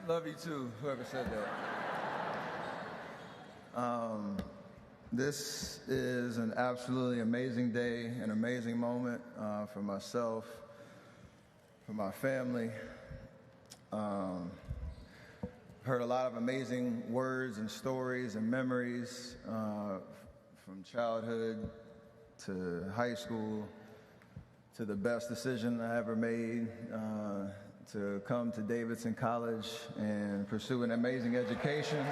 Love you too, whoever said that. This is an absolutely amazing day, an amazing moment for myself, for my family. Heard a lot of amazing words and stories and memories from childhood to high school to the best decision I ever made to come to Davidson College and pursue an amazing education.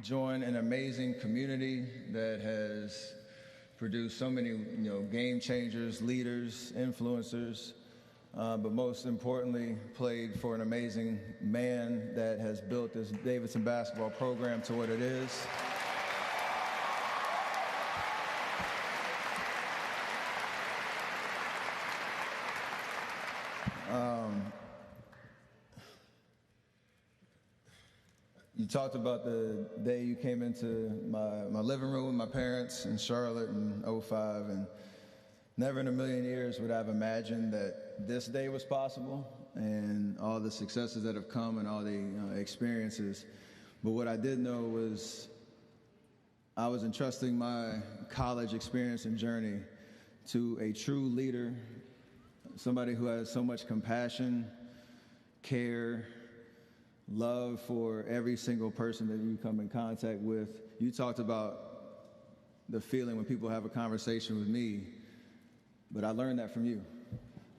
Join an amazing community that has produced so many, game changers, leaders, influencers, but most importantly, played for an amazing man that has built this Davidson basketball program to what it is. You talked about the day you came into my living room with my parents in Charlotte in '05, and never in a million years would I have imagined that this day was possible and all the successes that have come and all the experiences. But what I did know was I was entrusting my college experience and journey to a true leader, somebody who has so much compassion, care, love for every single person that you come in contact with. You talked about the feeling when people have a conversation with me, but I learned that from you.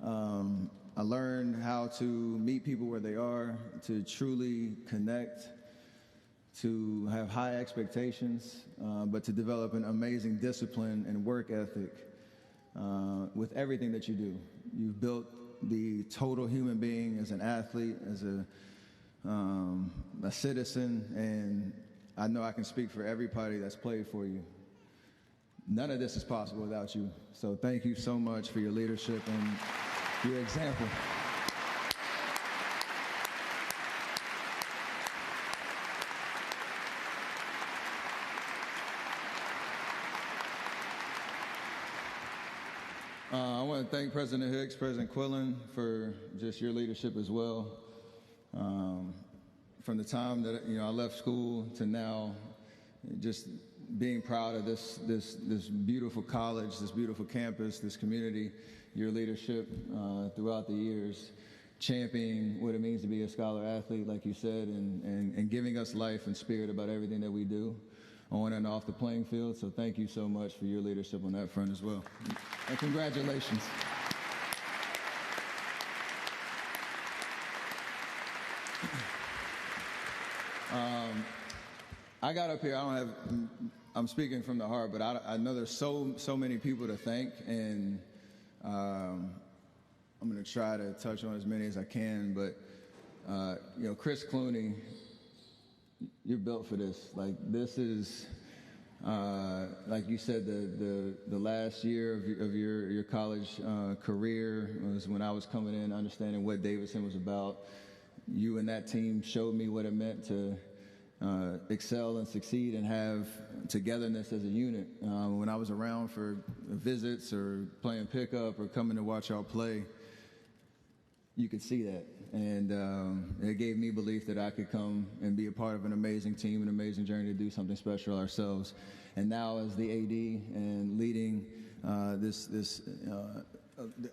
I learned how to meet people where they are, to truly connect, to have high expectations, but to develop an amazing discipline and work ethic with everything that you do. You've built the total human being as an athlete, as a citizen, and I know I can speak for everybody that's played for you. None of this is possible without you. So thank you so much for your leadership and your example. I want to thank President Hicks, President Quillen for just your leadership as well. From the time that I left school to now, just being proud of this beautiful college, this beautiful campus, this community, your leadership throughout the years, championing what it means to be a scholar athlete, like you said, and giving us life and spirit about everything that we do on and off the playing field. So thank you so much for your leadership on that front as well. And congratulations. I got up here, I'm speaking from the heart, but I know there's so many people to thank, and I'm going to try to touch on as many as I can, but, Chris Clooney, you're built for this. Like, this is, like you said, the last year of your college career was when I was coming in, understanding what Davidson was about. You and that team showed me what it meant to excel and succeed and have togetherness as a unit. When I was around for visits or playing pickup or coming to watch y'all play, you could see that. And it gave me belief that I could come and be a part of an amazing team, an amazing journey to do something special ourselves. And now as the AD and leading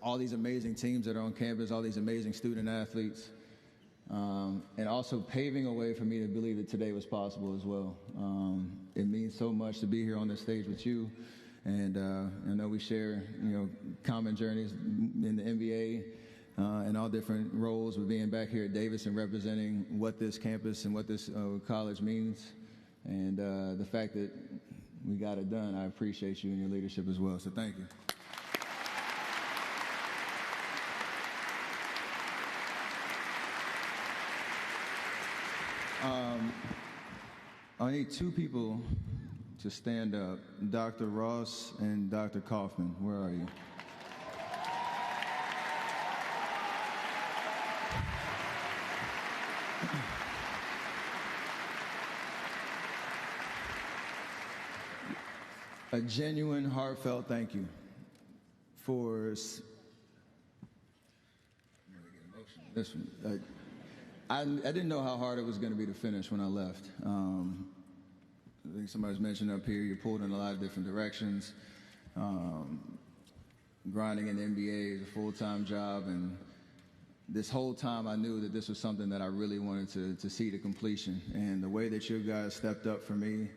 all these amazing teams that are on campus, all these amazing student athletes, and also paving a way for me to believe that today was possible as well. It means so much to be here on this stage with you, and I know we share, common journeys in the NBA and all different roles with being back here at Davidson, representing what this campus and what this college means, and the fact that we got it done. I appreciate you and your leadership as well. So thank you. I need two people to stand up, Dr. Ross and Dr. Kaufman. Where are you? a genuine, heartfelt thank you for this one. I didn't know how hard it was going to be to finish when I left. I think somebody's mentioned up here, you're pulled in a lot of different directions. Grinding in the NBA is a full-time job, and this whole time I knew that this was something that I really wanted to see to completion. And the way that you guys stepped up for me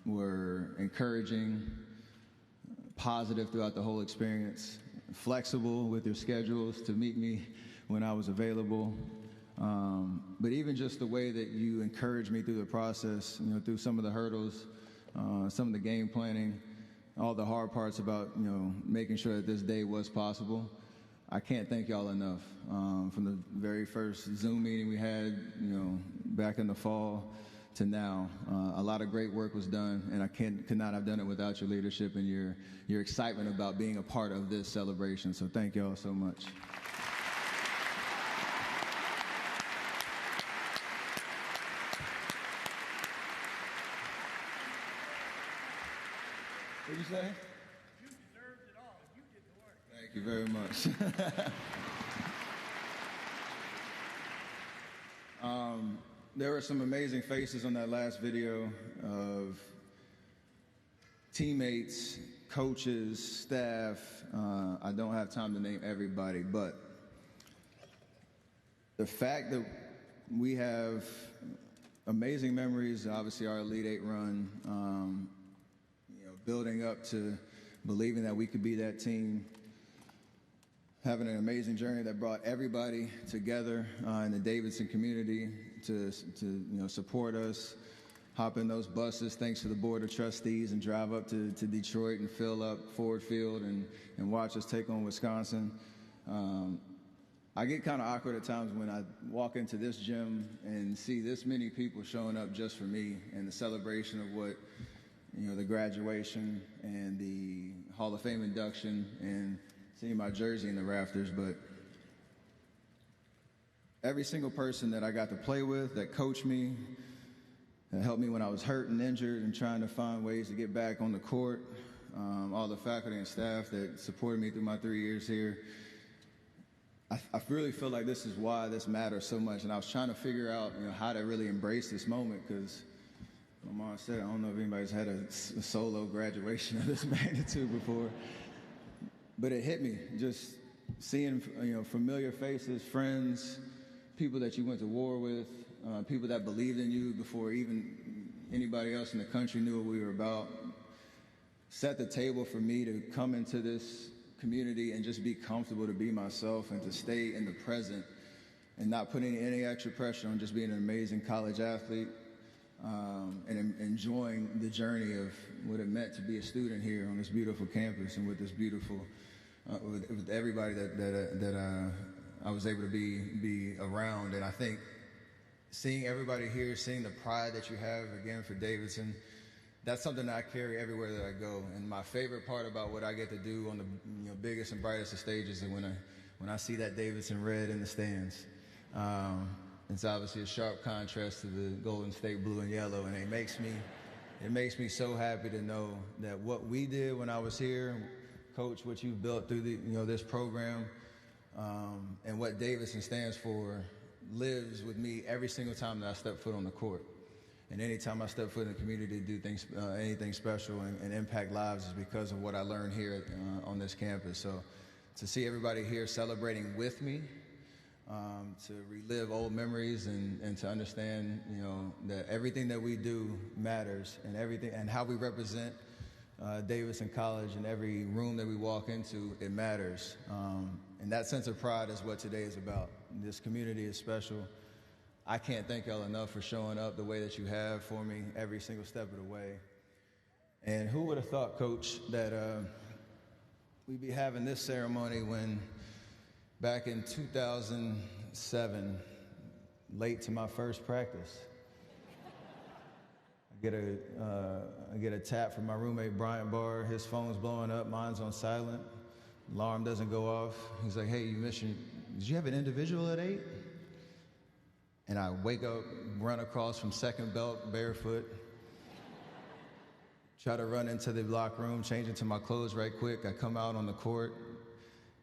were encouraging, positive throughout the whole experience, flexible with your schedules to meet me when I was available. But even just the way that you encouraged me through the process, through some of the hurdles, some of the game planning, all the hard parts about, making sure that this day was possible. I can't thank y'all enough. From the very first Zoom meeting we had, back in the fall to now, a lot of great work was done, and I could not have done it without your leadership and your excitement about being a part of this celebration. So thank y'all so much. What did you say? You deserved it all. You did the work. Thank you very much. There were some amazing faces on that last video of teammates, coaches, staff. I don't have time to name everybody, but the fact that we have amazing memories, obviously our Elite Eight run, building up to believing that we could be that team, having an amazing journey that brought everybody together in the Davidson community to support us, hop in those buses thanks to the Board of Trustees and drive up to Detroit and fill up Ford Field and watch us take on Wisconsin. I get kind of awkward at times when I walk into this gym and see this many people showing up just for me and the celebration of what the graduation and the Hall of Fame induction and seeing my jersey in the rafters. But every single person that I got to play with, that coached me, that helped me when I was hurt and injured and trying to find ways to get back on the court, all the faculty and staff that supported me through my 3 years here, I really feel like this is why this matters so much. And I was trying to figure out how to really embrace this moment, because my mom said, I don't know if anybody's had a solo graduation of this magnitude before, but it hit me, just seeing familiar faces, friends, people that you went to war with, people that believed in you before even anybody else in the country knew what we were about, set the table for me to come into this community and just be comfortable to be myself and to stay in the present and not putting any extra pressure on just being an amazing college athlete. And enjoying the journey of what it meant to be a student here on this beautiful campus and with this beautiful, with everybody that I was able to be around. And I think seeing everybody here, seeing the pride that you have again for Davidson, that's something that I carry everywhere that I go. And my favorite part about what I get to do on the biggest and brightest of stages is when I see that Davidson red in the stands. It's obviously a sharp contrast to the Golden State blue and yellow, and it makes me so happy to know that what we did when I was here, Coach, what you've built through this program, and what Davidson stands for, lives with me every single time that I step foot on the court. And anytime I step foot in the community to do things, anything special and impact lives, is because of what I learned here on this campus. So to see everybody here celebrating with me, to relive old memories and to understand, that everything that we do matters, and everything and how we represent Davidson College in every room that we walk into, it matters. And that sense of pride is what today is about. This community is special. I can't thank y'all enough for showing up the way that you have for me every single step of the way. And who would have thought, Coach, that we'd be having this ceremony when back in 2007, late to my first practice, I get a tap from my roommate, Brian Barr. His phone's blowing up, mine's on silent. Alarm doesn't go off. He's like, hey, did you have an individual at 8? And I wake up, run across from second belt, barefoot, Try to run into the locker room, change into my clothes right quick. I come out on the court.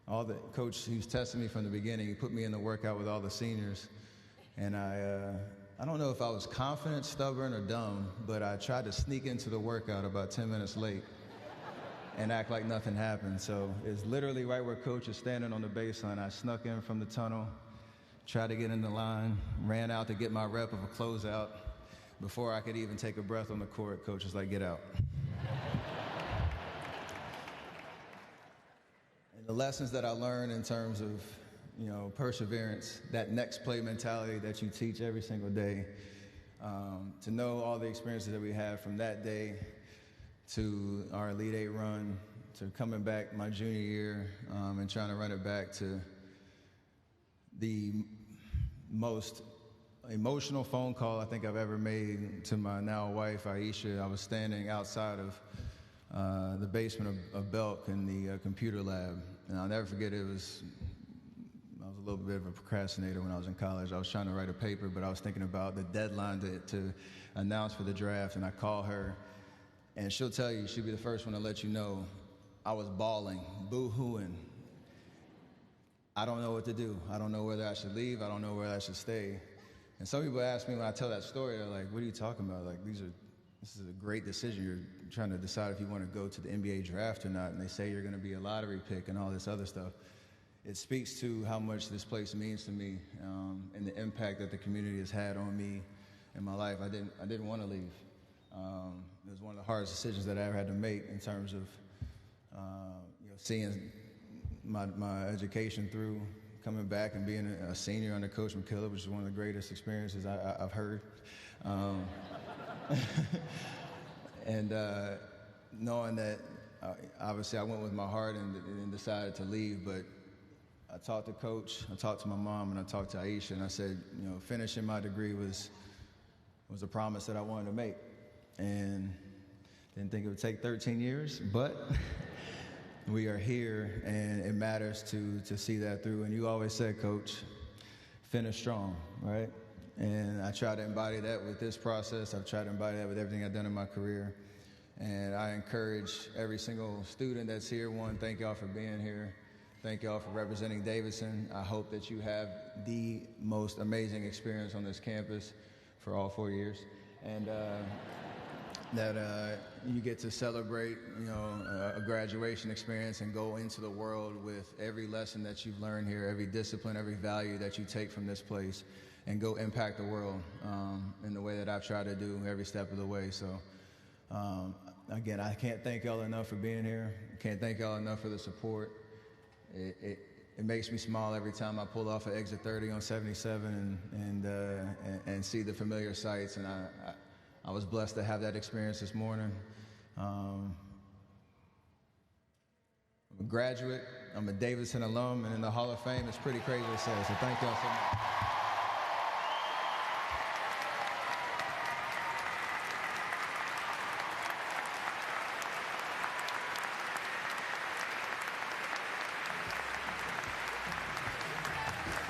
All the coach, he was testing me from the beginning. He put me in the workout with all the seniors. And I don't know if I was confident, stubborn, or dumb, but I tried to sneak into the workout about 10 minutes late and act like nothing happened. So it's literally right where coach is standing on the baseline. I snuck in from the tunnel, tried to get in the line, ran out to get my rep of a closeout. Before I could even take a breath on the court, coach was like, get out. And the lessons that I learned in terms of, perseverance, that next play mentality that you teach every single day, to know all the experiences that we had from that day to our Elite Eight run, to coming back my junior year and trying to run it back to the most emotional phone call I think I've ever made to my now wife, Aisha. I was standing outside of the basement of Belk in the computer lab. And I'll never forget, I was a little bit of a procrastinator when I was in college. I was trying to write a paper, but I was thinking about the deadline to announce for the draft, and I call her, and she'll tell you, she'll be the first one to let you know, I was bawling, boo-hooing. I don't know what to do. I don't know whether I should leave. I don't know whether I should stay. And some people ask me when I tell that story, they're like, what are you talking about? Like, this is a great decision. You're trying to decide if you want to go to the NBA draft or not, and they say you're going to be a lottery pick and all this other stuff. It speaks to how much this place means to me and the impact that the community has had on me in my life. I didn't want to leave. It was one of the hardest decisions that I ever had to make in terms of seeing my education through, coming back and being a senior under Coach McKillop, which is one of the greatest experiences I've heard. And knowing that, obviously, I went with my heart and decided to leave, but I talked to Coach, I talked to my mom, and I talked to Aisha, and I said, finishing my degree was a promise that I wanted to make. And didn't think it would take 13 years, but we are here, and it matters to see that through. And you always said, Coach, finish strong, right? And I try to embody that with this process. I've tried to embody that with everything I've done in my career. And I encourage every single student that's here, one, thank y'all for being here. Thank y'all for representing Davidson. I hope that you have the most amazing experience on this campus for all 4 years. And that you get to celebrate, a graduation experience and go into the world with every lesson that you've learned here, every discipline, every value that you take from this place, and go impact the world in the way that I've tried to do every step of the way. So, again, I can't thank y'all enough for being here. I can't thank y'all enough for the support. It makes me smile every time I pull off at exit 30 on 77 and see the familiar sights. And I was blessed to have that experience this morning. I'm a graduate. I'm a Davidson alum, and in the Hall of Fame, it's pretty crazy to say. So thank y'all so much.